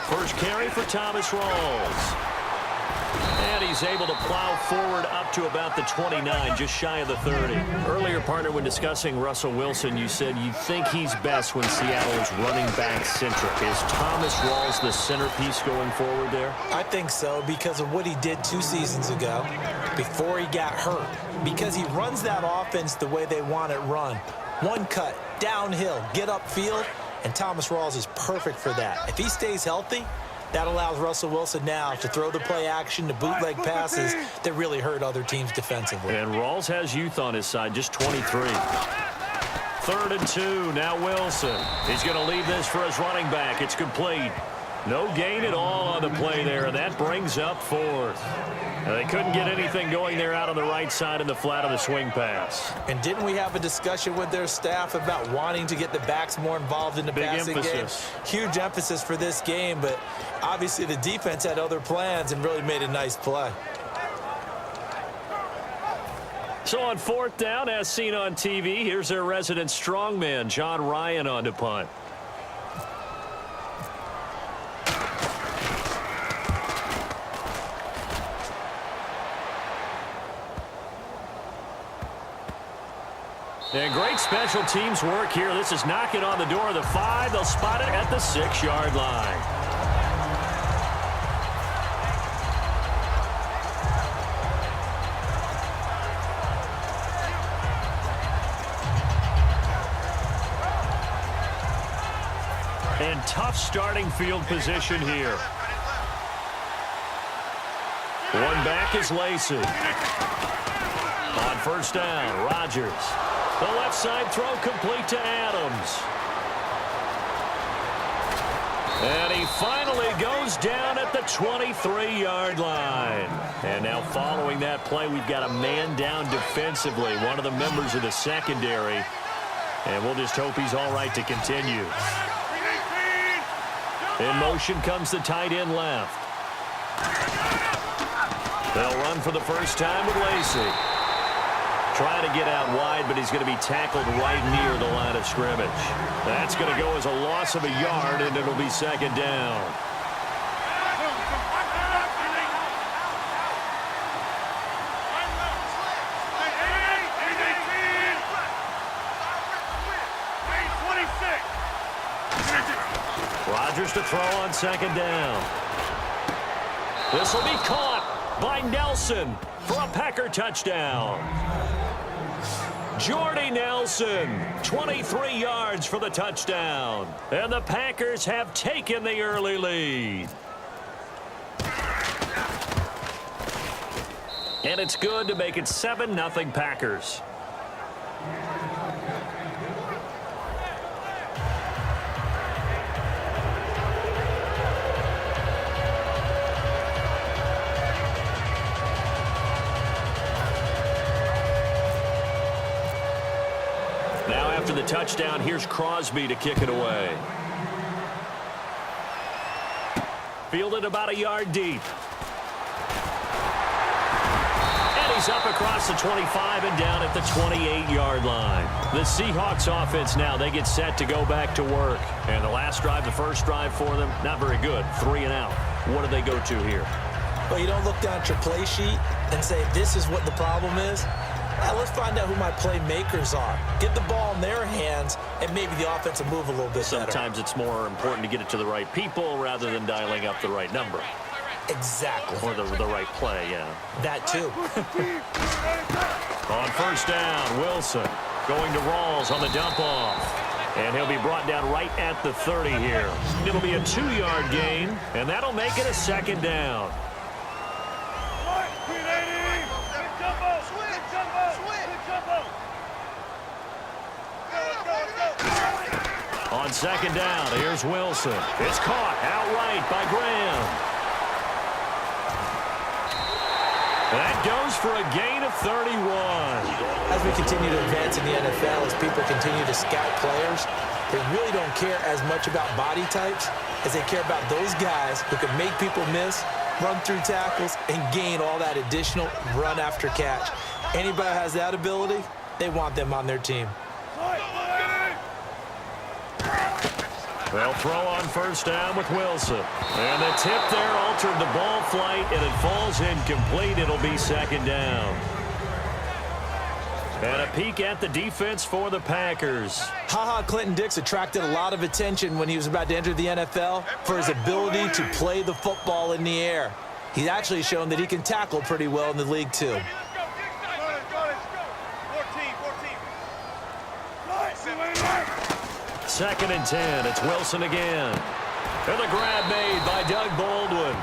First carry for Thomas Rawls. And he's able to plow forward up to about the 29, just shy of the 30. Earlier, partner, when discussing Russell Wilson, you said you think he's best when Seattle is running back centric. Is Thomas Rawls the centerpiece going forward there? I think so, because of what he did 2 seasons ago before he got hurt. Because he runs that offense the way they want it run. One cut, downhill, get upfield, and Thomas Rawls is perfect for that. If he stays healthy, that allows Russell Wilson now to throw the play action, to bootleg passes that really hurt other teams defensively. And Rawls has youth on his side, just 23. 3rd and 2, now Wilson. He's going to leave this for his running back. It's complete. No gain at all on the play there, and that brings up 4th. They couldn't get anything going there out on the right side in the flat of the swing pass. And didn't we have a discussion with their staff about wanting to get the backs more involved in the passing game? Huge emphasis for this game, but obviously the defense had other plans and really made a nice play. So on 4th down, as seen on TV, here's their resident strongman, John Ryan, on to punt. And great special teams work here. This is knocking on the door of the 5. They'll spot it at the 6-yard line. And tough starting field position here. One back is Lacey. On 1st down, Rodgers. The left side throw complete to Adams. And he finally goes down at the 23-yard line. And now following that play, we've got a man down defensively, one of the members of the secondary. And we'll just hope he's all right to continue. In motion comes the tight end left. They'll run for the first time with Lacey. Trying to get out wide, but he's going to be tackled right near the line of scrimmage. That's going to go as a loss of a yard, and it'll be 2nd down. Rodgers to throw on 2nd down. This will be caught by Nelson for a Packer touchdown. Jordy Nelson, 23 yards for the touchdown. And the Packers have taken the early lead. And it's good to make it 7-0 Packers. After the touchdown, here's Crosby to kick it away. Fielded about a yard deep. And he's up across the 25 and down at the 28-yard line. The Seahawks offense now, they get set to go back to work. And the last drive, the first drive for them, not very good. 3 and out. What do they go to here? Well, you don't look down at your play sheet and say, this is what the problem is. Now let's find out who my playmakers are. Get the ball in their hands, and maybe the offense will move a little bit better. Sometimes it's more important to get it to the right people rather than dialing up the right number. Exactly. Or the right play, yeah. That too. On 1st down, Wilson going to Rawls on the dump off. And he'll be brought down right at the 30 here. It'll be a 2-yard gain, and that'll make it a 2nd down. On 2nd down, here's Wilson. It's caught outright by Graham. That goes for a gain of 31. As we continue to advance in the NFL, as people continue to scout players, they really don't care as much about body types as they care about those guys who can make people miss, run through tackles, and gain all that additional run after catch. Anybody who has that ability, they want them on their team. They'll throw on first down with Wilson. And the tip there altered the ball flight, and it falls incomplete. It'll be second down. And a peek at the defense for the Packers. Clinton Dix attracted a lot of attention when he was about to enter the NFL for his ability to play the football in the air. He's actually shown that he can tackle pretty well in the league, too. Second and 10. It's Wilson again. And the grab made by Doug Baldwin.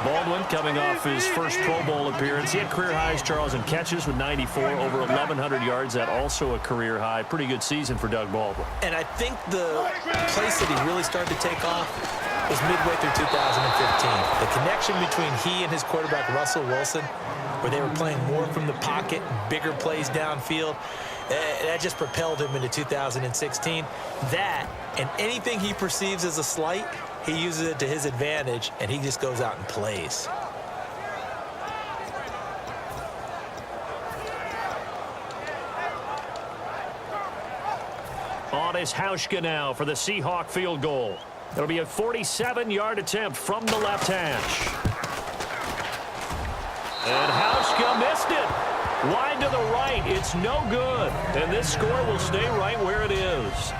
Baldwin coming off his first Pro Bowl appearance. He had career highs, Charles, in catches with 94, over 1,100 yards. That also a career high. Pretty good season for Doug Baldwin. And I think the place that he really started to take off was midway through 2015. The connection between he and his quarterback, Russell Wilson, where they were playing more from the pocket, bigger plays downfield, that just propelled him into 2016. That, and anything he perceives as a slight, he uses it to his advantage, and he just goes out and plays. On is Hauschka now for the Seahawk field goal. It'll be a 47-yard attempt from the left hash. And Hauschka missed it. Wide to the right. It's no good. And this score will stay right where it is.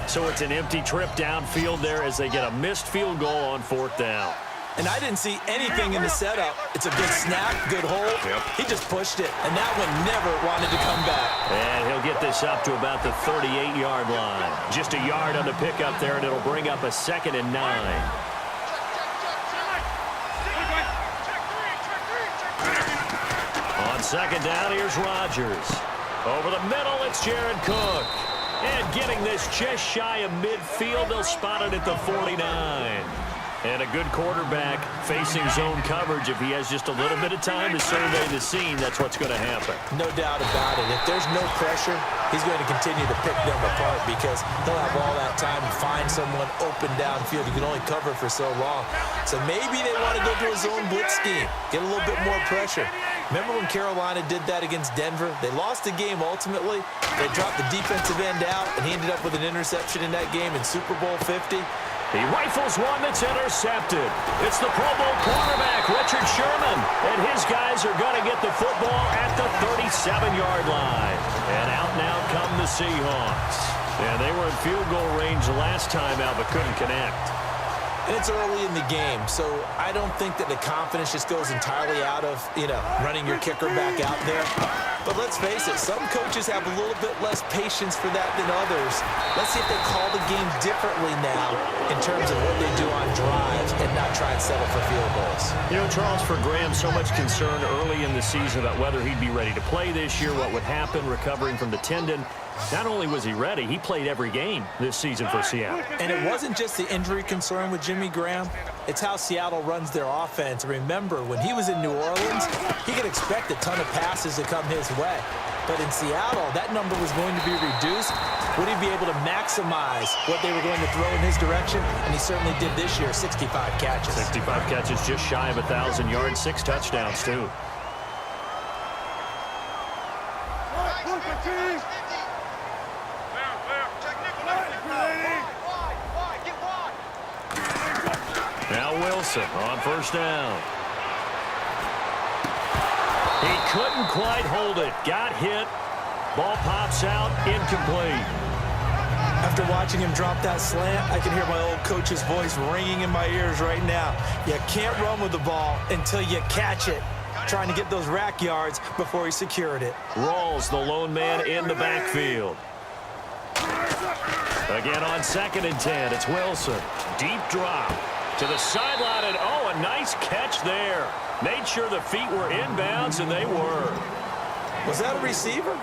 So it's an empty trip downfield there as they get a missed field goal on fourth down. And I didn't see anything in the setup. It's a good snap, good hold. Yep. He just pushed it, and that one never wanted to come back. And he'll get this up to about the 38-yard line. Just a yard on the pickup there, and it'll bring up a 2nd and 9. On second down, here's Rodgers. Over the middle, it's Jared Cook. And getting this just shy of midfield, they'll spot it at the 49. And a good quarterback facing zone coverage. If he has just a little bit of time to survey the scene, that's what's going to happen. No doubt about it. If there's no pressure, he's going to continue to pick them apart because he'll have all that time to find someone open downfield. You can only cover for so long. So maybe they want to go to a zone blitz scheme, get a little bit more pressure. Remember when Carolina did that against Denver? They lost the game ultimately. They dropped the defensive end out, and he ended up with an interception in that game in Super Bowl 50. He rifles one that's intercepted. It's the Pro Bowl quarterback, Richard Sherman. And his guys are going to get the football at the 37-yard line. And out now come the Seahawks. And they were in field goal range the last time out, but couldn't connect. And it's early in the game, so I don't think that the confidence just goes entirely out of, running your kicker back out there. But let's face it, some coaches have a little bit less patience for that than others. Let's see if they call the game differently now in terms of what they do on drives and not try and settle for field goals. Charles, for Graham, so much concern early in the season about whether he'd be ready to play this year, what would happen recovering from the tendon. Not only was he ready, he played every game this season for Seattle. And it wasn't just the injury concern with Jimmy Graham. It's how Seattle runs their offense. Remember, when he was in New Orleans, he could expect a ton of passes to come his way. But in Seattle, that number was going to be reduced. Would he be able to maximize what they were going to throw in his direction? And he certainly did this year, 65 catches. 65 catches, just shy of 1,000 yards, 6 touchdowns, too. Now Wilson on first down. He couldn't quite hold it. Got hit. Ball pops out. Incomplete. After watching him drop that slant, I can hear my old coach's voice ringing in my ears right now. You can't run with the ball until you catch it. Trying to get those rack yards before he secured it. Rawls, the lone man in the backfield. Again on 2nd and 10. It's Wilson. Deep drop to the sideline, and a nice catch there. Made sure the feet were inbounds, and they were. Was that a receiver?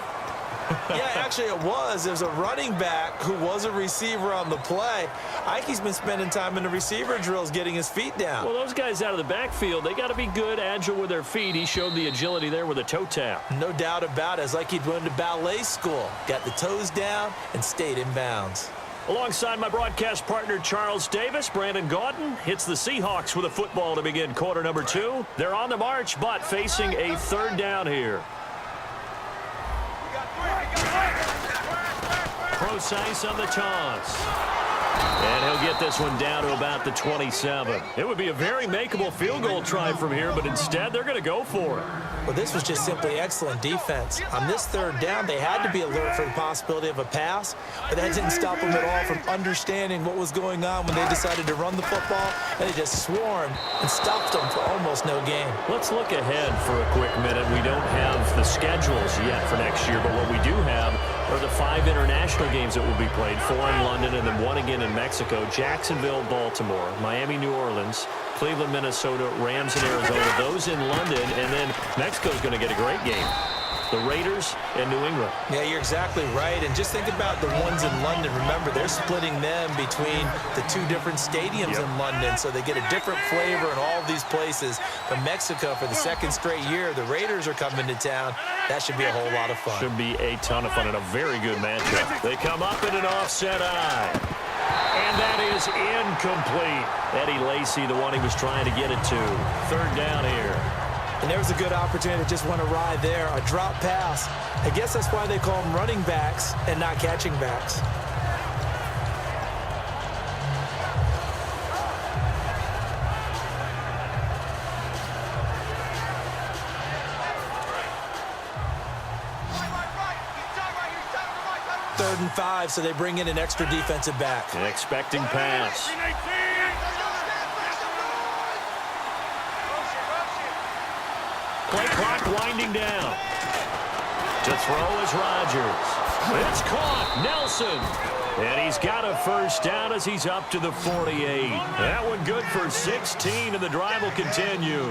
Yeah, actually it was. There's a running back who was a receiver on the play. Ike's been spending time in the receiver drills getting his feet down. Well, those guys out of the backfield, they got to be good, agile with their feet. He showed the agility there with a toe tap. No doubt about it. It's like he'd went to ballet school. Got the toes down and stayed in bounds. Alongside my broadcast partner, Charles Davis, Brandon Gaudin hits the Seahawks with a football to begin quarter number 2. They're on the march, but facing a third down here. Procise on the toss. And he'll get this one down to about the 27. It would be a very makeable field goal try from here, but instead they're going to go for it. Well, this was just simply excellent defense. On this third down, they had to be alert for the possibility of a pass, but that didn't stop them at all from understanding what was going on when they decided to run the football, and they just swarmed and stopped them for almost no gain. Let's look ahead for a quick minute. We don't have the schedules yet for next year, but what we do have are the 5 international games that will be played, 4 in London and then 1 again in Mexico, Jacksonville, Baltimore, Miami, New Orleans, Cleveland, Minnesota, Rams, and Arizona. Those in London, and then Mexico's going to get a great game. The Raiders and New England. Yeah, you're exactly right. And just think about the ones in London. Remember, they're splitting them between the 2 different stadiums in London, so they get a different flavor in all of these places. But Mexico, for the 2nd straight year, the Raiders are coming to town. That should be a whole lot of fun. Should be a ton of fun and a very good matchup. They come up in an offset eye. And that is incomplete. Eddie Lacy, the one he was trying to get it to. 3rd down here. And there was a good opportunity to just want to ride there. A drop pass. I guess that's why they call them running backs and not catching backs. Third and 5, so they bring in an extra defensive back. An expecting pass. Play clock winding down. To throw is Rodgers. It's caught. Nelson. And he's got a first down as he's up to the 48. That one good for 16, and the drive will continue.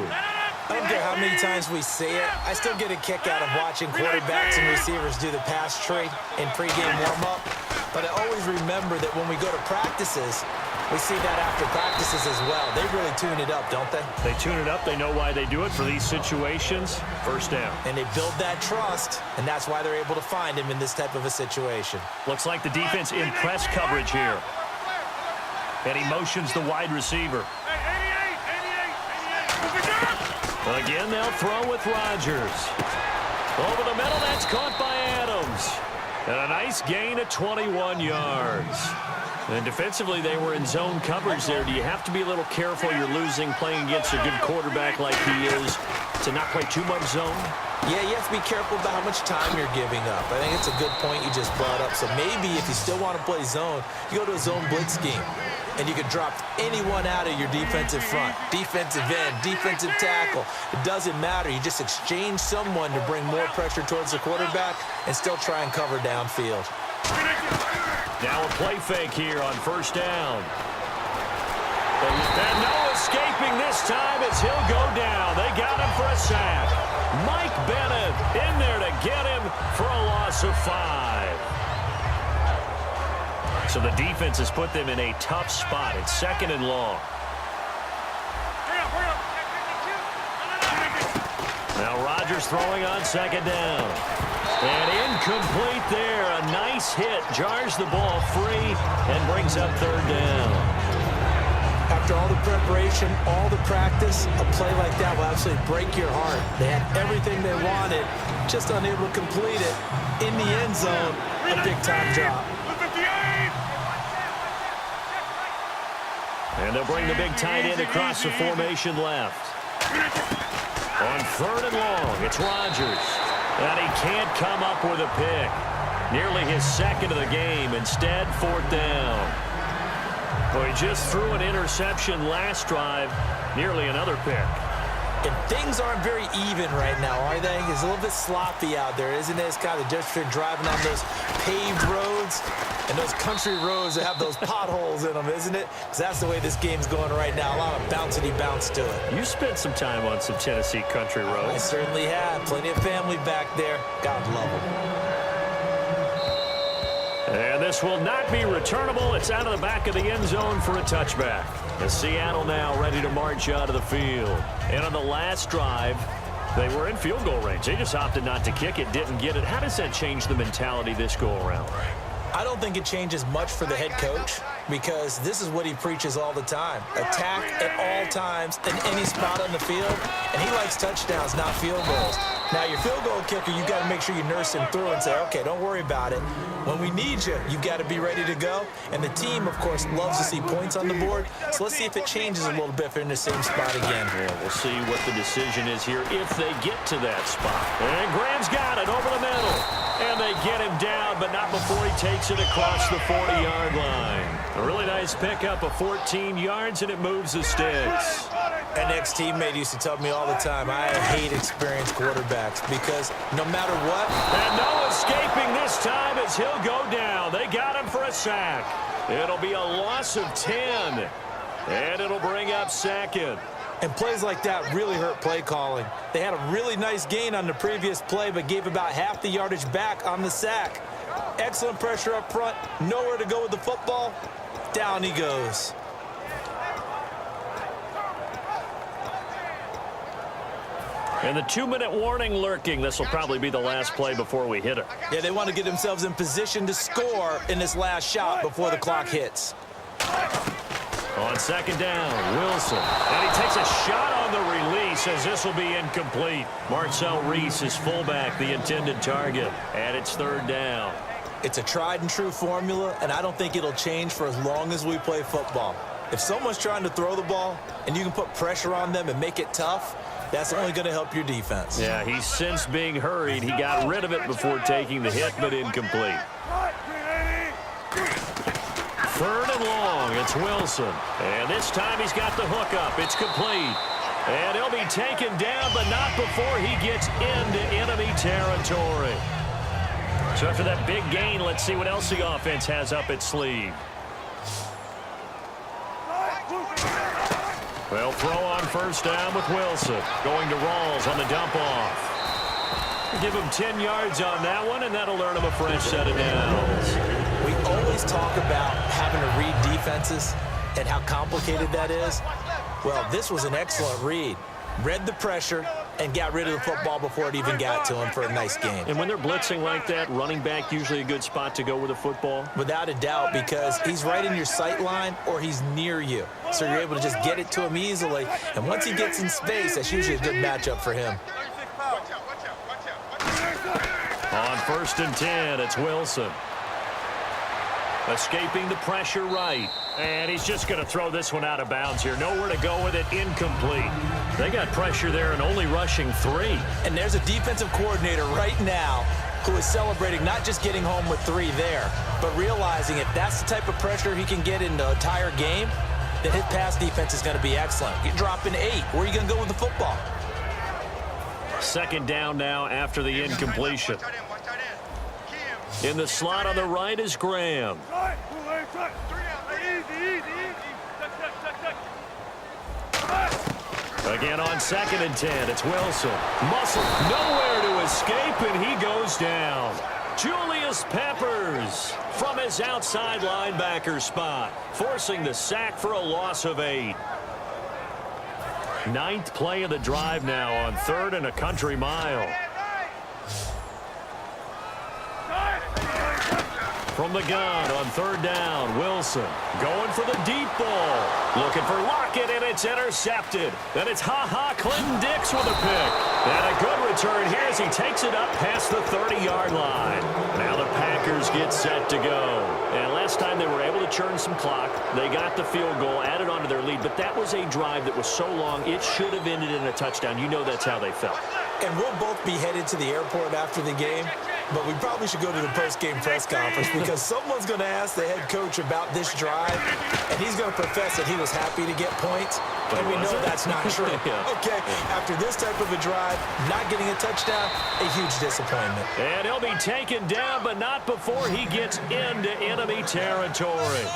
I don't care how many times we see it. I still get a kick out of watching quarterbacks and receivers do the pass tree in pregame warm-up. But I always remember that when we go to practices, we see that after practices as well. They really tune it up, don't they? They tune it up. They know why they do it for these situations. First down. And they build that trust, and that's why they're able to find him in this type of a situation. Looks like the defense in press coverage here. And he motions the wide receiver. Again, they'll throw with Rodgers. Over the middle, that's caught by Adams. And a nice gain of 21 yards. And defensively, they were in zone coverage there. Do you have to be a little careful? You're losing playing against a good quarterback like he is to not play too much zone? Yeah, you have to be careful about how much time you're giving up. I think it's a good point you just brought up. So maybe if you still want to play zone, you go to a zone blitz scheme. And you can drop anyone out of your defensive front, defensive end, defensive tackle. It doesn't matter. You just exchange someone to bring more pressure towards the quarterback and still try and cover downfield. Now a play fake here on first down. And no escaping this time as he'll go down. They got him for a sack. Mike Bennett in there to get him for a loss of 5. So the defense has put them in a tough spot. It's 2nd and long. Now Rodgers throwing on 2nd down. And incomplete there. A nice hit. Jars the ball free and brings up 3rd down. After all the preparation, all the practice, a play like that will absolutely break your heart. They had everything they wanted, just unable to complete it. In the end zone, a big-time drop. And they'll bring the big tight end across the formation left. On 3rd and long, it's Rodgers. And he can't come up with a pick. Nearly his 2nd of the game. Instead, 4th down. Well, he just threw an interception last drive. Nearly another pick. And things aren't very even right now, are they? It's a little bit sloppy out there, isn't it? It's kind of the difference between driving on those paved roads and those country roads that have those potholes in them, isn't it? Because that's the way this game's going right now. A lot of bouncy bounce to it. You spent some time on some Tennessee country roads. I certainly have. Plenty of family back there. God love them. And this will not be returnable. It's out of the back of the end zone for a touchback. As Seattle now ready to march out of the field. And on the last drive, they were in field goal range. They just opted not to kick it, didn't get it. How does that change the mentality this go-around? I don't think it changes much for the head coach because this is what he preaches all the time. Attack at all times in any spot on the field, and he likes touchdowns, not field goals. Now, your field goal kicker, you've got to make sure you nurse him through and say, okay, don't worry about it. When we need you, you've got to be ready to go. And the team, of course, loves to see points on the board. So let's see if it changes a little bit if they're in the same spot again. Yeah, we'll see what the decision is here if they get to that spot. And Graham's got it over the middle. And they get him down, but not before he takes it across the 40-yard line. A really nice pickup of 14 yards, and it moves the sticks. An ex-teammate used to tell me all the time, I hate experienced quarterbacks because no matter what. And no escaping this time as he'll go down. They got him for a sack. It'll be a loss of 10. And it'll bring up second. And plays like that really hurt play calling. They had a really nice gain on the previous play, but gave about half the yardage back on the sack. Excellent pressure up front. Nowhere to go with the football. Down he goes. And the 2-minute warning lurking. This will probably be the last play before we hit it. Yeah, they want to get themselves in position to score in this last shot before the clock hits. On second down, Wilson. And he takes a shot on the release as this will be incomplete. Marcel Reese is fullback, the intended target. And it's third down. It's a tried and true formula, and I don't think it'll change for as long as we play football. If someone's trying to throw the ball and you can put pressure on them and make it tough, that's only going to help your defense. Yeah, he's since being hurried. He got rid of it before taking the hit, but incomplete. Third and long, it's Wilson. And this time he's got the hook up. It's complete. And he'll be taken down, but not before he gets into enemy territory. So after that big gain, let's see what else the offense has up its sleeve. They'll throw on first down with Wilson. Going to Rawls on the dump off. Give him 10 yards on that one, and that'll earn him a fresh set of downs. We always talk about having to read defenses and how complicated that is. Well, this was an excellent read. Read the pressure and got rid of the football before it even got to him for a nice gain. And when they're blitzing like that, running back usually a good spot to go with the football? Without a doubt, because he's right in your sight line or he's near you. So you're able to just get it to him easily. And once he gets in space, that's usually a good matchup for him. On first and 10, it's Wilson. Escaping the pressure right. And he's just going to throw this one out of bounds here. Nowhere to go with it. Incomplete. They got pressure there and only rushing 3. And there's a defensive coordinator right now who is celebrating not just getting home with 3 there, but realizing if that's the type of pressure he can get in the entire game, then his pass defense is going to be excellent. You're dropping 8. Where are you going to go with the football? Second down now after the incompletion. In the slot on the right is Graham. Again on second and 10, it's Wilson. Muscle, nowhere to escape, and he goes down. Julius Peppers from his outside linebacker spot, forcing the sack for a loss of 8. 9th play of the drive now on 3rd and a country mile. From the gun on 3rd down, Wilson going for the deep ball. Looking for Lockett, and it's intercepted. Then it's Clinton Dix with a pick. And a good return here as he takes it up past the 30-yard line. Now the Packers get set to go. And last time they were able to churn some clock. They got the field goal, added on to their lead. But that was a drive that was so long, it should have ended in a touchdown. You know that's how they felt. And we'll both be headed to the airport after the game. But we probably should go to the post-game press conference because someone's going to ask the head coach about this drive, and he's going to profess that he was happy to get points, and we know that's not true. Okay, after this type of a drive, not getting a touchdown, a huge disappointment. And he'll be taken down, but not before he gets into enemy territory.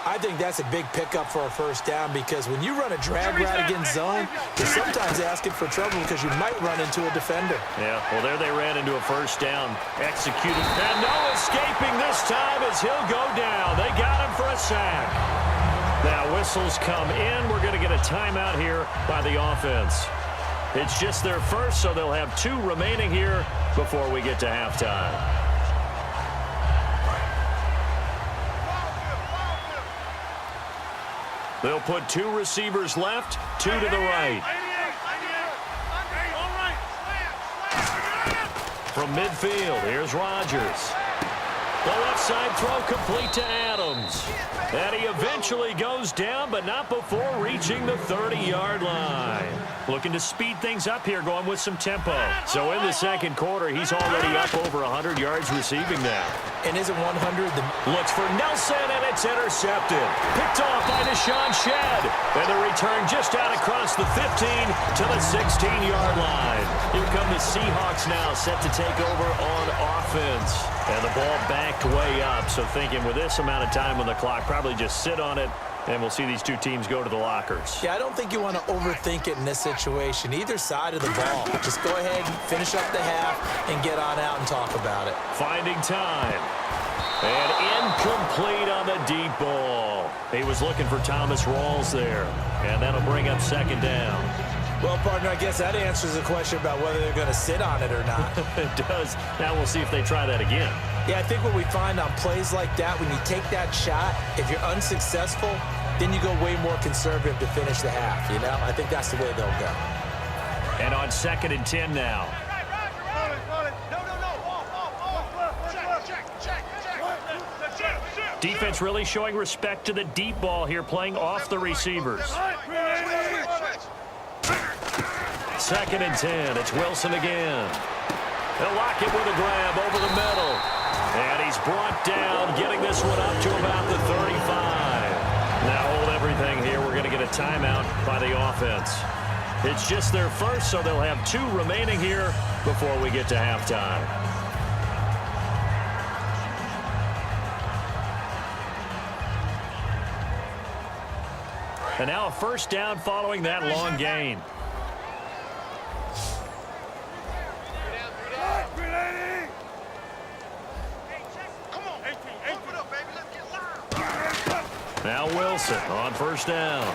I think that's a big pickup for a first down because when you run a drag route against zone, you're sometimes asking for trouble because you might run into a defender. Yeah, well, there they ran into a first down. Executed. And no escaping this time as he'll go down. They got him for a sack. Now whistles come in. We're going to get a timeout here by the offense. It's just their first, so they'll have 2 remaining here before we get to halftime. They'll put 2 receivers left, 2 to the right. From midfield, here's Rodgers. The left side throw complete to Adams. And he eventually goes down, but not before reaching the 30-yard line. Looking to speed things up here, going with some tempo. So in the second quarter, he's already up over 100 yards receiving now. And isn't 100 looks for Nelson, and it's intercepted. Picked off by Deshaun Shedd. And the return just out across the 15 to the 16-yard line. Here come the Seahawks now, set to take over on offense. And the ball backed way up, so thinking with this amount of time on the clock, probably just sit on it, and we'll see these two teams go to the lockers. Yeah, I don't think you want to overthink it in this situation. Either side of the ball. Just go ahead, finish up the half, and get on out and talk about it. Finding time. And incomplete on the deep ball. He was looking for Thomas Rawls there, and that'll bring up second down. Well, partner, I guess that answers the question about whether they're going to sit on it or not. It does. Now we'll see if they try that again. Yeah, I think what we find on plays like that, when you take that shot, if you're unsuccessful, then you go way more conservative to finish the half, you know? I think that's the way they'll go. And on 2nd and 10 now. Defense really showing respect to the deep ball here, playing off the receivers. 2nd and 10. It's Wilson again. They'll lock it with a grab over the middle. And he's brought down, getting this one up to about the 35. Now hold everything here. We're going to get a timeout by the offense. It's just their first, so they'll have 2 remaining here before we get to halftime. And now a first down following that long gain. Now Wilson on first down.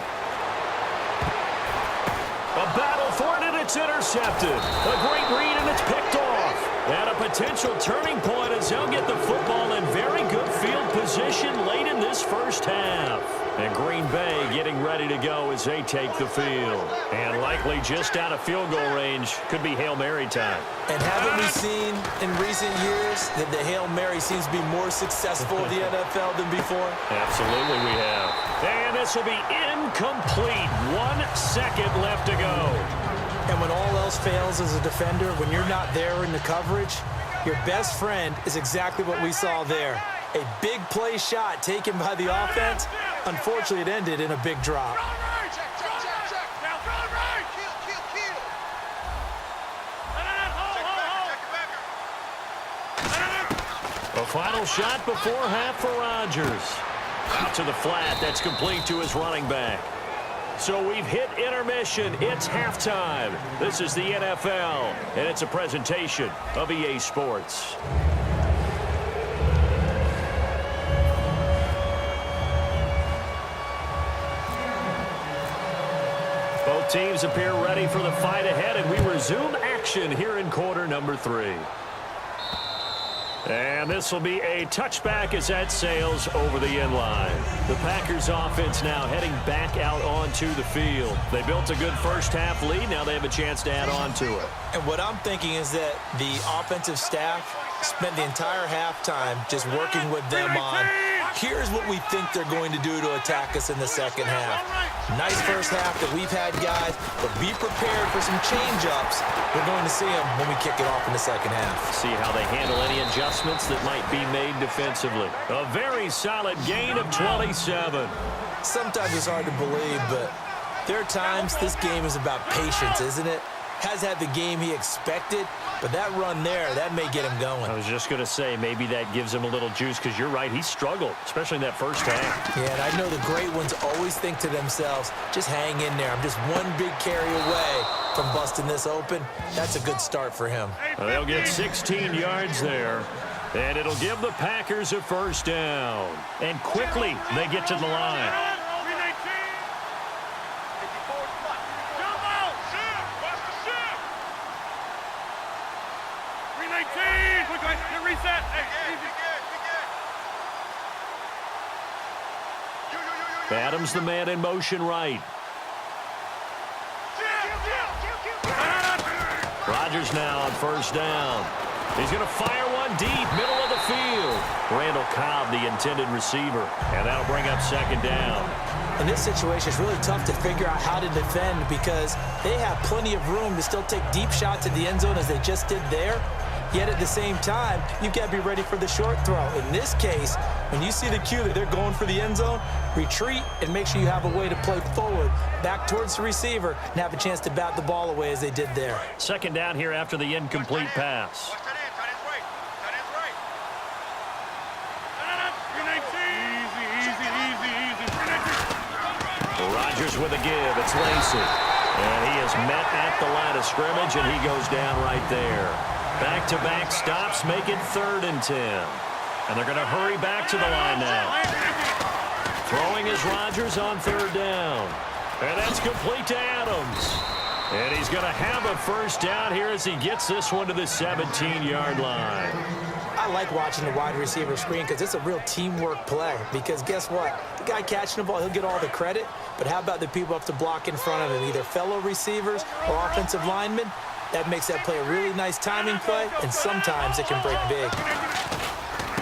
A battle for it, and it's intercepted. A great read, and it's picked off. And a potential turning point as they'll get the football in very good field position late in this first half. And Green Bay getting ready to go as they take the field. And likely just out of field goal range. Could be Hail Mary time. And haven't we seen in recent years that the Hail Mary seems to be more successful in the NFL than before? Absolutely we have. And this will be incomplete. 1 second left to go. And when all else fails as a defender, when you're not there in the coverage, your best friend is exactly what we saw there. A big play shot taken by the offense. Unfortunately, it ended in a big drop. A final shot before half for Rodgers. Out to the flat. That's complete to his running back. So we've hit intermission. It's halftime. This is the NFL, and it's a presentation of EA Sports. Both teams appear ready for the fight ahead, and we resume action here in quarter number 3. And this will be a touchback as that sails over the end line. The Packers offense now heading back out onto the field. They built a good first half lead. Now they have a chance to add on to it. And what I'm thinking is that the offensive staff spent the entire halftime just working with them on, here's what we think they're going to do to attack us in the second half. Nice first half that we've had, guys, but be prepared for some change-ups. We're going to see them when we kick it off in the second half. See how they handle any adjustments that might be made defensively. A very solid gain of 27. Sometimes it's hard to believe, but there are times this game is about patience, isn't it? Has had the game he expected, but that run there, that may get him going. I was just going to say, maybe that gives him a little juice, because you're right, he struggled, especially in that first half. Yeah, and I know the great ones always think to themselves, just hang in there. I'm just one big carry away from busting this open. That's a good start for him. Well, they'll get 16 yards there, and it'll give the Packers a first down. And quickly, they get to the line. Adams, the man in motion right. Rodgers now on first down. He's going to fire one deep, middle of the field. Randall Cobb, the intended receiver, and that'll bring up second down. In this situation, it's really tough to figure out how to defend because they have plenty of room to still take deep shots at the end zone as they just did there. Yet at the same time, you've got to be ready for the short throw. In this case, when you see the cue that they're going for the end zone, retreat and make sure you have a way to play forward, back towards the receiver, and have a chance to bat the ball away as they did there. Second down here after the incomplete pass. Rodgers with a give. It's Lacy. And he is met at the line of scrimmage, and he goes down right there. Back-to-back stops make it 3rd and 10. And they're going to hurry back to the line now. Throwing is Rodgers on 3rd down. And that's complete to Adams. And he's going to have a first down here as he gets this one to the 17-yard line. I like watching the wide receiver screen because it's a real teamwork play. Because guess what? The guy catching the ball, he'll get all the credit. But how about the people up to block in front of him, either fellow receivers or offensive linemen? That makes that play a really nice timing play, and sometimes it can break big.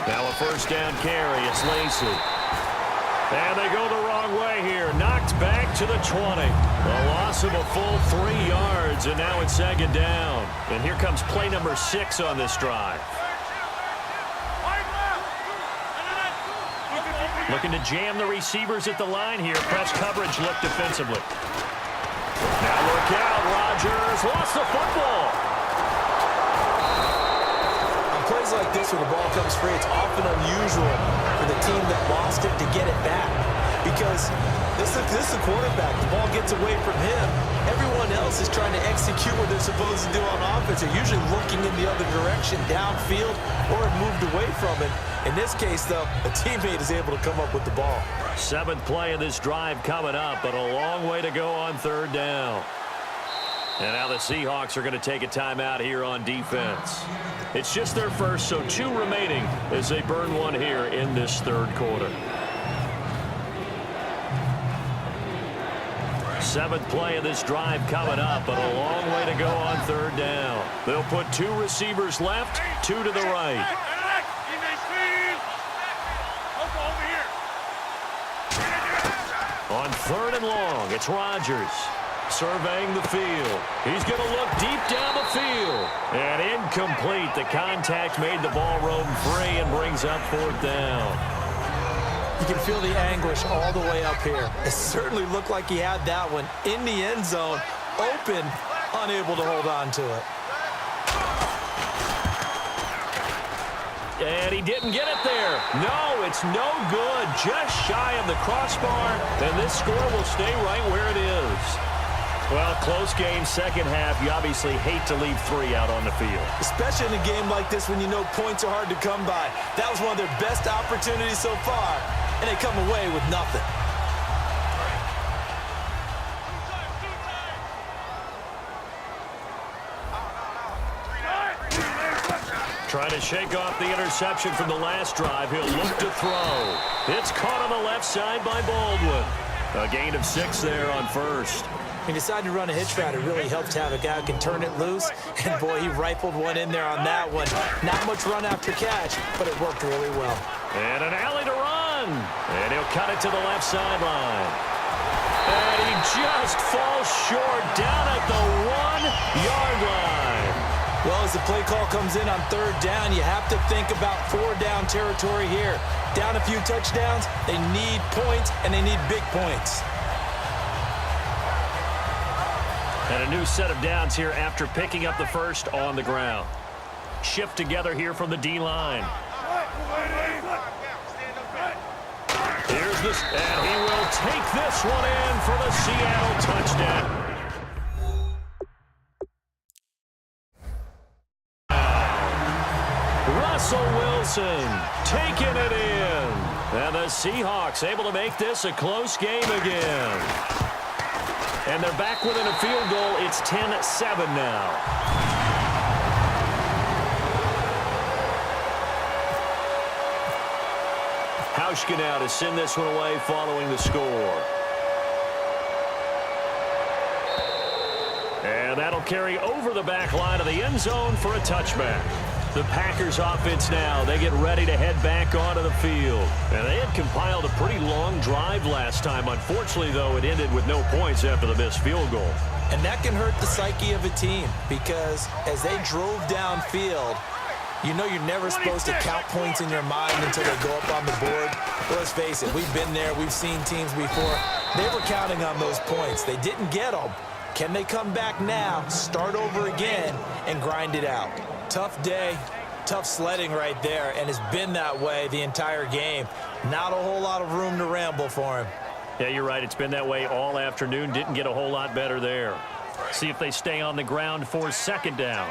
Now a first down carry. It's Lacy. And they go the wrong way here. Knocked back to the 20. A loss of a full 3 yards, and now it's 2nd down. And here comes play number 6 on this drive. Looking to jam the receivers at the line here. Press coverage look defensively. Now look out. Rodgers lost the football. On plays like this where the ball comes free, it's often unusual for the team that lost it to get it back. Because this is the quarterback. The ball gets away from him. Everyone else is trying to execute what they're supposed to do on offense. They're usually looking in the other direction, downfield, or have moved away from it. In this case, though, a teammate is able to come up with the ball. 7th play of this drive coming up, but a long way to go on 3rd down. And now the Seahawks are going to take a timeout here on defense. It's just their first, so 2 remaining as they burn one here in this 3rd quarter. 7th play of this drive coming up, but a long way to go on 3rd down. They'll put 2 receivers left, 2 to the right. On 3rd and long, it's Rodgers surveying the field. He's going to look deep down the field. And incomplete. The contact made the ball roam free and brings up 4th down. You can feel the anguish all the way up here. It certainly looked like he had that one in the end zone, open, unable to hold on to it. And he didn't get it there. No, it's no good. Just shy of the crossbar. And this score will stay right where it is. Well, close game, second half. You obviously hate to leave 3 out on the field. Especially in a game like this when you know points are hard to come by. That was one of their best opportunities so far, and they come away with nothing. Trying to shake off the interception from the last drive. He'll look to throw. It's caught on the left side by Baldwin. A gain of 6 there on 1st. He decided to run a hitch route. It really helps to have a guy who can turn it loose. And, boy, he rifled one in there on that one. Not much run after catch, but it worked really well. And an alley to run. And he'll cut it to the left sideline. And he just falls short down at the 1-yard line. Well, as the play call comes in on 3rd down, you have to think about 4-down territory here. Down a few touchdowns, they need points, and they need big points. And a new set of downs here after picking up the first on the ground. Shift together here from the D-line. Here's this, and he will take this one in for the Seattle touchdown. Russell Wilson taking it in. And the Seahawks able to make this a close game again. And they're back within a field goal. It's 10-7 now. Hauschka now to send this one away following the score. And that'll carry over the back line of the end zone for a touchback. The Packers offense now. They get ready to head back onto the field. And they had compiled a pretty long drive last time. Unfortunately, though, it ended with no points after the missed field goal. And that can hurt the psyche of a team because as they drove downfield, you know you're never supposed to count points in your mind until they go up on the board. But let's face it, we've been there. We've seen teams before. They were counting on those points. They didn't get them. Can they come back now, start over again, and grind it out? Tough day, tough sledding right there, and it's been that way the entire game. Not a whole lot of room to ramble for him. Yeah, you're right. It's been that way all afternoon. Didn't get a whole lot better there. See if they stay on the ground for second down.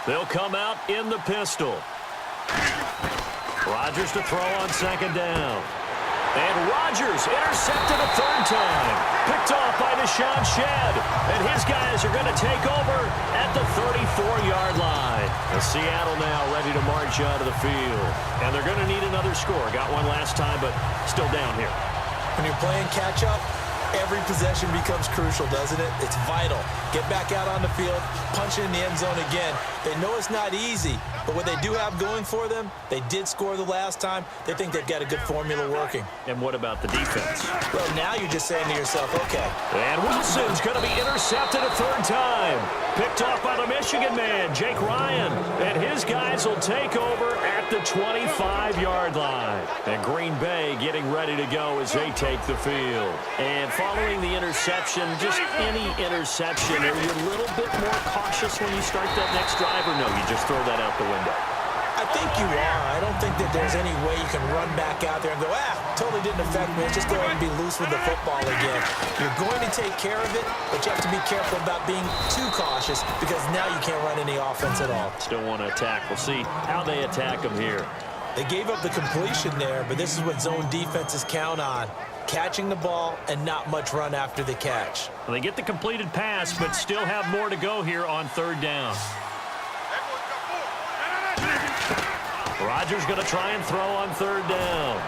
They'll come out in the pistol. Rodgers to throw on second down. And Rodgers intercepted a third time. Picked off by Deshaun Shedd. And his guys are going to take over at the 34-yard line. And Seattle now ready to march out of the field. And they're going to need another score. Got one last time, but still down here. When you're playing catch-up, every possession becomes crucial, doesn't it? It's vital. Get back out on the field, punch it in the end zone again. They know it's not easy, but what they do have going for them, they did score the last time. They think they've got a good formula working. And what about the defense? Well, now you're just saying to yourself, okay. And Wilson's going to be intercepted a third time. Picked off by the Michigan man, Jake Ryan. And his guys will take over at the 25-yard line. And Green Bay getting ready to go as they take the field. And following the interception, just any interception, are you a little bit more cautious when you start that next drive, or no, you just throw that out the window? I think you are. I don't think that there's any way you can run back out there and go, totally didn't affect me. Just go ahead and be loose with the football again. You're going to take care of it, but you have to be careful about being too cautious because now you can't run any offense at all. Still want to attack. We'll see how they attack them here. They gave up the completion there, but this is what zone defenses count on. Catching the ball and not much run after the catch. Well, they get the completed pass, but still have more to go here on third down. Rodgers going to try and throw on third down.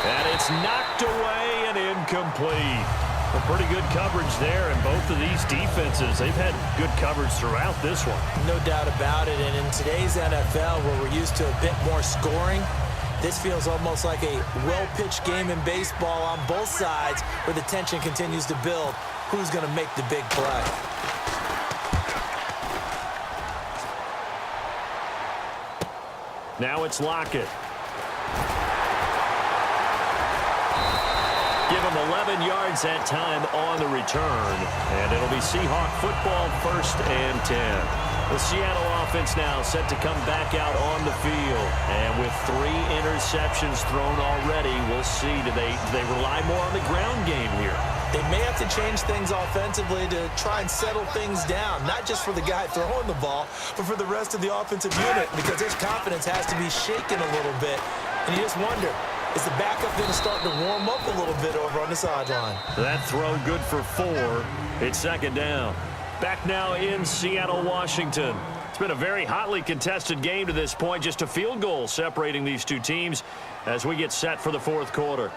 And it's knocked away and incomplete. A pretty good coverage there, and both of these defenses, they've had good coverage throughout this one. No doubt about it, and in today's NFL, where we're used to a bit more scoring, this feels almost like a well-pitched game in baseball on both sides where the tension continues to build. Who's going to make the big play? Now it's Lockett. Give him 11 yards that time on the return. And it'll be Seahawk football, 1st and 10. The Seattle offense now set to come back out on the field. And with 3 interceptions thrown already, we'll see. Do they rely more on the ground game here? They may have to change things offensively to try and settle things down, not just for the guy throwing the ball, but for the rest of the offensive unit, because his confidence has to be shaken a little bit. And you just wonder, is the backup going to start to warm up a little bit over on the sideline? That throw good for 4. It's second down. Back now in Seattle, Washington. It's been a very hotly contested game to this point. Just a field goal separating these two teams as we get set for the fourth quarter.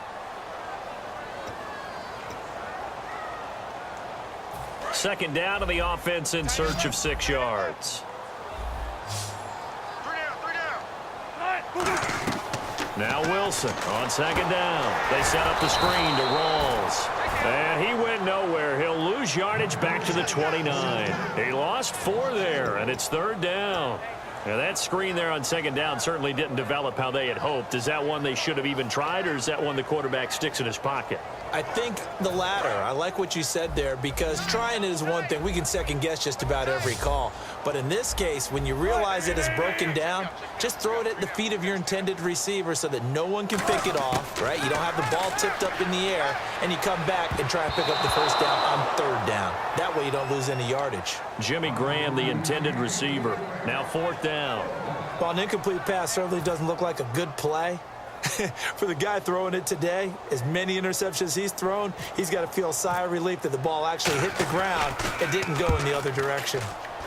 Second down to the offense in search of 6 yards. Now Wilson on second down. They set up the screen to Rawls. And he went nowhere. He'll lose yardage back to the 29. He lost 4 there, and it's third down. Now that screen there on second down certainly didn't develop how they had hoped. Is that one they should have even tried, or is that one the quarterback sticks in his pocket? I think the latter. I like what you said there, because trying it is one thing. We can second guess just about every call. But in this case, when you realize it is broken down, just throw it at the feet of your intended receiver so that no one can pick it off, right? You don't have the ball tipped up in the air, and you come back and try and pick up the first down on third down. That way you don't lose any yardage. Jimmy Graham, the intended receiver. Now fourth down. Well, an incomplete pass certainly doesn't look like a good play. For the guy throwing it today, as many interceptions he's thrown, he's got to feel a sigh of relief that the ball actually hit the ground and didn't go in the other direction.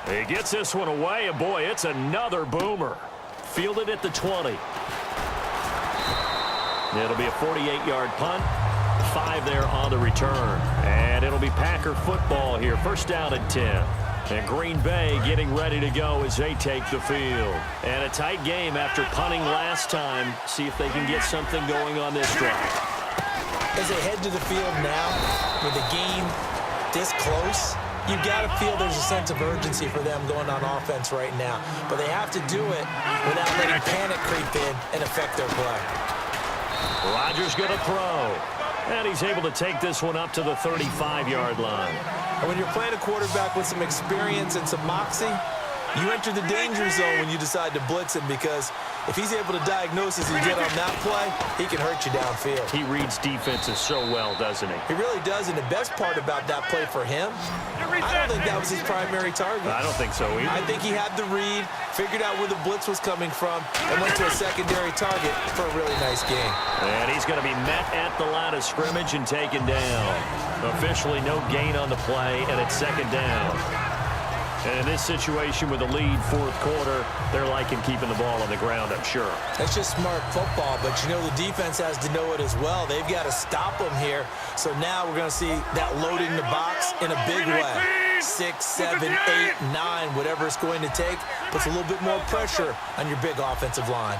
He gets this one away, and boy, it's another boomer. Fielded at the 20. It'll be a 48-yard punt. 5 there on the return. And it'll be Packer football here. First down and 10. And Green Bay getting ready to go as they take the field. And a tight game after punting last time. See if they can get something going on this drive. As they head to the field now, with the game this close, you've got to feel there's a sense of urgency for them going on offense right now. But they have to do it without letting panic creep in and affect their play. Rodgers going to throw. And he's able to take this one up to the 35-yard line. And when you're playing a quarterback with some experience and some moxie, you enter the danger zone when you decide to blitz him, because if he's able to diagnose as he did on that play, he can hurt you downfield. He reads defenses so well, doesn't he? He really does, and the best part about that play for him, I don't think that was his primary target. I don't think so either. I think he had the read, figured out where the blitz was coming from, and went to a secondary target for a really nice game. And he's going to be met at the line of scrimmage and taken down. Officially no gain on the play, and it's second down. And in this situation with the lead fourth quarter, they're liking keeping the ball on the ground, I'm sure. That's just smart football, but you know the defense has to know it as well. They've got to stop them here. So now we're going to see that loading the box in a big way. 6, 7, 8, 9, whatever it's going to take, puts a little bit more pressure on your big offensive line.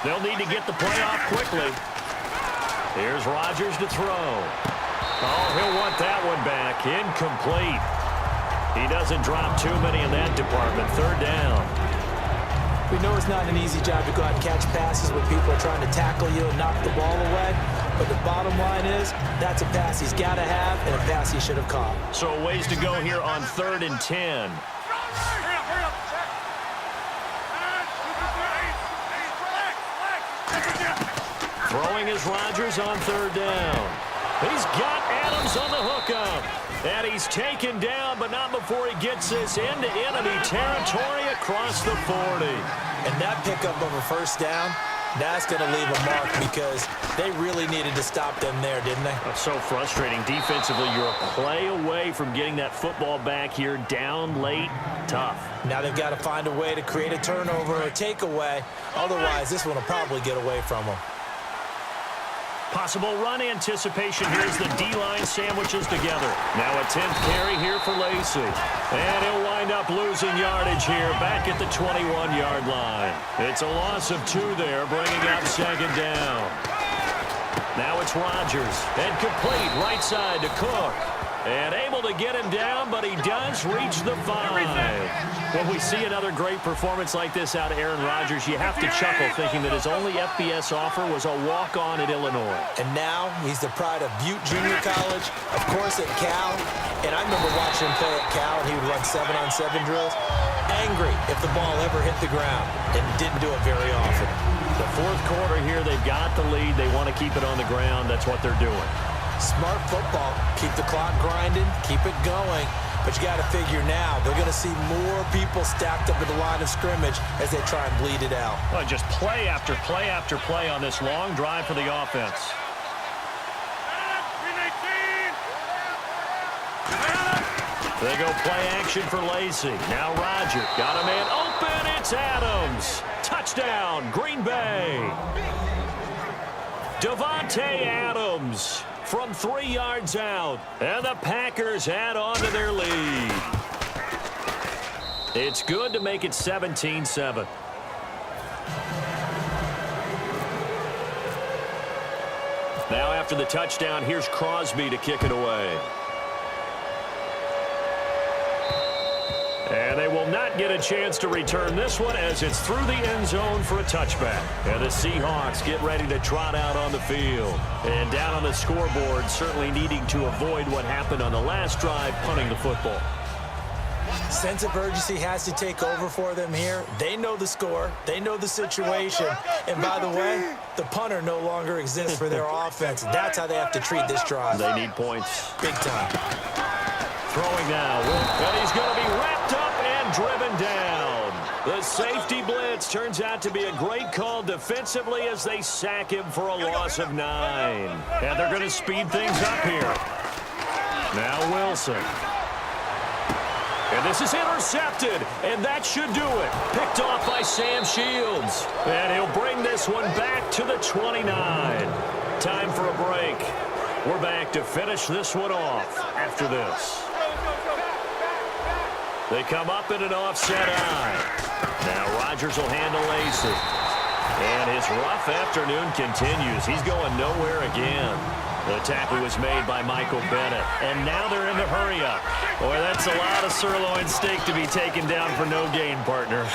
They'll need to get the play off quickly. Here's Rodgers to throw. Oh, he'll want that one back. Incomplete. He doesn't drop too many in that department. Third down. We know it's not an easy job to go out and catch passes when people are trying to tackle you and knock the ball away. But the bottom line is, that's a pass he's got to have and a pass he should have caught. So a ways to go here on 3rd and 10. Throwing is Rodgers on 3rd down. He's got Adams on the hookup. And he's taken down, but not before he gets this into enemy territory across the 40. And that pickup of a first down, that's going to leave a mark, because they really needed to stop them there, didn't they? That's so frustrating. Defensively, you're a play away from getting that football back here, down late, tough. Now they've got to find a way to create a turnover or takeaway. Otherwise, this one will probably get away from them. Possible run anticipation here as the D-line sandwiches together. Now a 10th carry here for Lacy. And he'll wind up losing yardage here back at the 21-yard line. It's a loss of 2 there, bringing up second down. Now it's Rodgers. And complete right side to Cook. And able to get him down, but he does reach the 5. When we see another great performance like this out of Aaron Rodgers, you have to chuckle thinking that his only FBS offer was a walk-on at Illinois. And now he's the pride of Butte Junior College, of course at Cal. And I remember watching him play at Cal, and he would run 7-on-7 drills. Angry if the ball ever hit the ground, and didn't do it very often. The fourth quarter here, they've got the lead. They want to keep it on the ground. That's what they're doing. Smart football. Keep the clock grinding. Keep it going. But you got to figure now, they're going to see more people stacked up at the line of scrimmage as they try and bleed it out. Well, just play after play after play on this long drive for the offense. They go play action for Lacy. Now Rodgers got a man open. It's Adams. Touchdown, Green Bay. Devontae Adams from 3 yards out. And the Packers add on to their lead. It's good to make it 17-7. Now after the touchdown, here's Crosby to kick it away. And they will not get a chance to return this one as it's through the end zone for a touchback. And the Seahawks get ready to trot out on the field. And down on the scoreboard, certainly needing to avoid what happened on the last drive, punting the football. Sense of urgency has to take over for them here. They know the score. They know the situation. And by the way, the punter no longer exists for their offense. That's how they have to treat this drive. They need points. Big time. Throwing now. And he's going to be wrapped up and driven down. The safety blitz turns out to be a great call defensively as they sack him for a loss of 9. And they're going to speed things up here. Now Wilson. And this is intercepted, and that should do it. Picked off by Sam Shields. And he'll bring this one back to the 29. Time for a break. We're back to finish this one off after this. They come up in an offset eye. Now Rodgers will handle Lacy. And his rough afternoon continues. He's going nowhere again. The tackle was made by Michael Bennett. And now they're in the hurry-up. Boy, that's a lot of sirloin steak to be taken down for no gain, partner.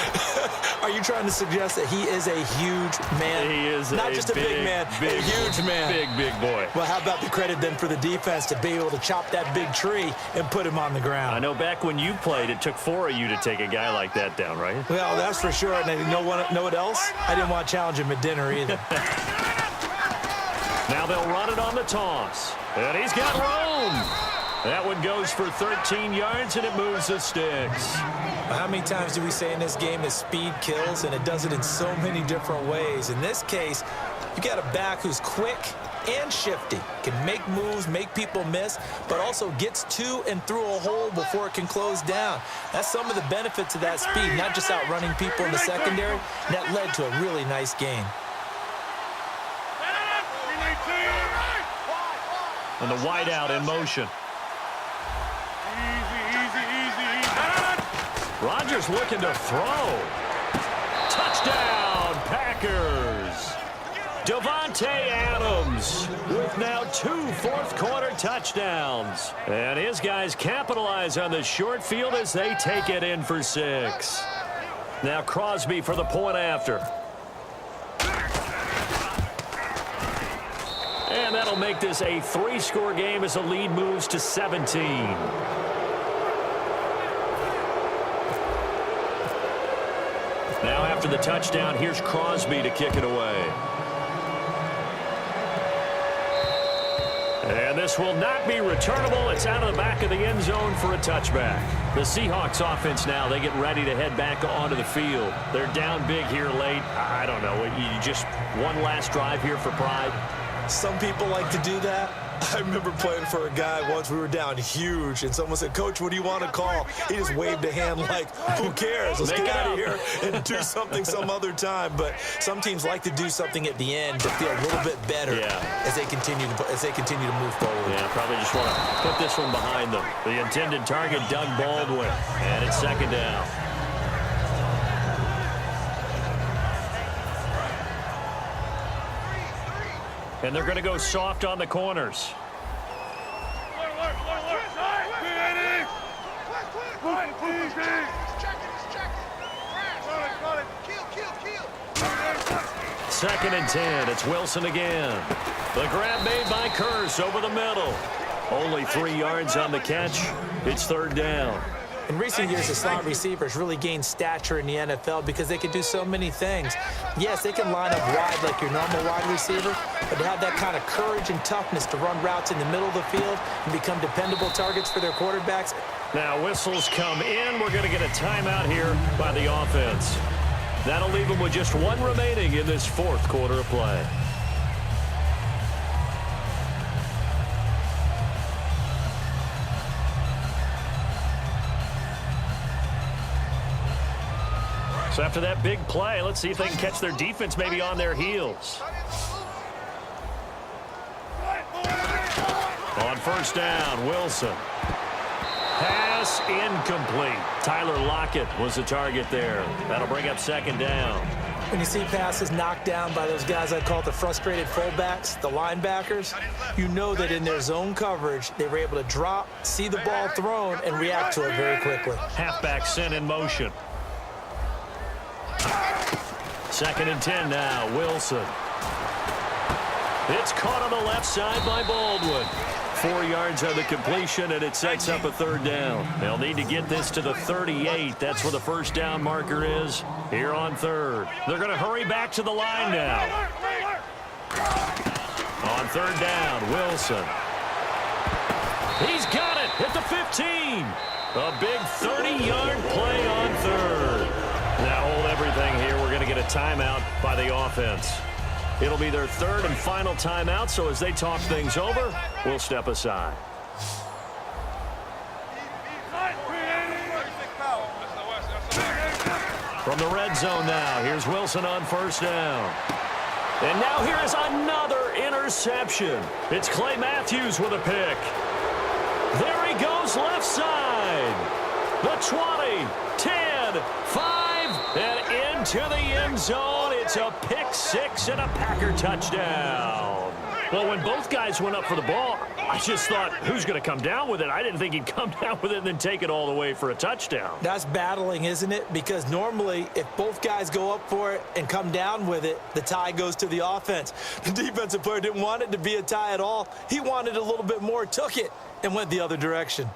Are you trying to suggest that he is a huge man? He is not just a big man, a huge man. Big boy. Well, how about the credit then for the defense to be able to chop that big tree and put him on the ground? I know back when you played, it took 4 of you to take a guy like that down, right? Well, that's for sure. And you know what else? I didn't want to challenge him at dinner either. Now they'll run it on the toss. And he's got room. That one goes for 13 yards, and it moves the sticks. How many times do we say in this game that speed kills, and it does it in so many different ways? In this case, you got a back who's quick and shifty, can make moves, make people miss, but also gets to and through a hole before it can close down. That's some of the benefits of that speed, not just outrunning people in the secondary. That led to a really nice game. And the wideout in motion. Rodgers looking to throw. Touchdown, Packers. Davante Adams with now 2 fourth-quarter touchdowns. And his guys capitalize on the short field as they take it in for 6. Now Crosby for the point after. And that'll make this a 3-score game as the lead moves to 17. Now after the touchdown, here's Crosby to kick it away. And this will not be returnable. It's out of the back of the end zone for a touchback. The Seahawks offense now, they get ready to head back onto the field. They're down big here late. I don't know. You just one last drive here for pride. Some people like to do that. I remember playing for a guy once. We were down huge, and someone said, "Coach, what do you want to call?" He just waved a hand like, "Who cares? Let's get out of here and do something some other time." But some teams like to do something at the end to feel a little bit better as they continue to move forward. Yeah, probably just want to put this one behind them. The intended target, Doug Baldwin, and it's second down. And they're going to go soft on the corners. Second and 10. It's Wilson again. The grab made by Curse over the middle. Only 3 yards on the catch. It's third down. In recent years, the slot receivers really gained stature in the NFL because they can do so many things. Yes, they can line up wide like your normal wide receiver, but to have that kind of courage and toughness to run routes in the middle of the field and become dependable targets for their quarterbacks. Now whistles come in. We're going to get a timeout here by the offense. That'll leave them with just 1 remaining in this 4th quarter of play. So after that big play, let's see if they can catch their defense maybe on their heels. On first down, Wilson. Pass incomplete. Tyler Lockett was the target there. That'll bring up second down. When you see passes knocked down by those guys I call the frustrated fullbacks, the linebackers, you know that in their zone coverage, they were able to drop, see the ball thrown, and react to it very quickly. Halfback sent in motion. Second and 10 now, Wilson. It's caught on the left side by Baldwin. 4 yards on the completion, and it sets up a third down. They'll need to get this to the 38. That's where the first down marker is here on third. They're going to hurry back to the line now. On third down, Wilson. He's got it at the 15. A big 30-yard play on third. Now hold everything here. We're going to get a timeout by the offense. It'll be their third and final timeout, so as they talk things over, we'll step aside. From the red zone now, here's Wilson on first down. And now here is another interception. It's Clay Matthews with a pick. There he goes left side. The 20, 10, 5, and into the end zone. It's a pick six and a Packer touchdown. Well, when both guys went up for the ball, I just thought, who's going to come down with it? I didn't think he'd come down with it and then take it all the way for a touchdown. That's battling, isn't it? Because normally, if both guys go up for it and come down with it, the tie goes to the offense. The defensive player didn't want it to be a tie at all. He wanted a little bit more, took it, and went the other direction.